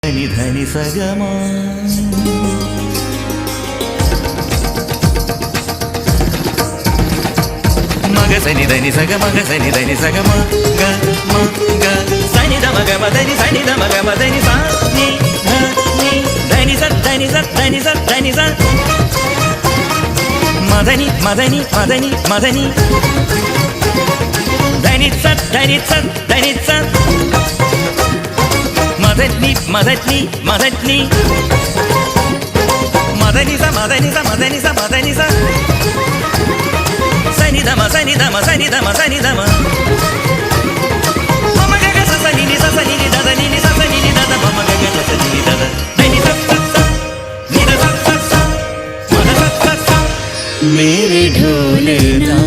ധനി സഗമാ മഗ സനി ധനി സഗ മഗ സനി ധനി സഗമ ഗ മ ഗ സനി ധ മഗ മദനി സനി ധ മഗ മദനി സ നി ധ നി ധനി സ ധനി സ ധനി സ ധനി സ മദനി മദനി മദനി മദനി ധനി സ ധനി സ ധനി സ മദനി മദനി മദനി മദനി സ മദനി സ മദനി സ മദനി സ സനി ധ മ സനി ധ മ സനി ധ മ സനി ധ മ മമ ഗ ഗ സ സനി നി സ സനി നി ധ ധ നി നി സ സനി നി ധ ധ മമ ഗ ഗ സ സനി നി ധ ധ ധനി സ സ സ നി ധ സ സ സ മ ധ സ സ സ मेरे ढोलना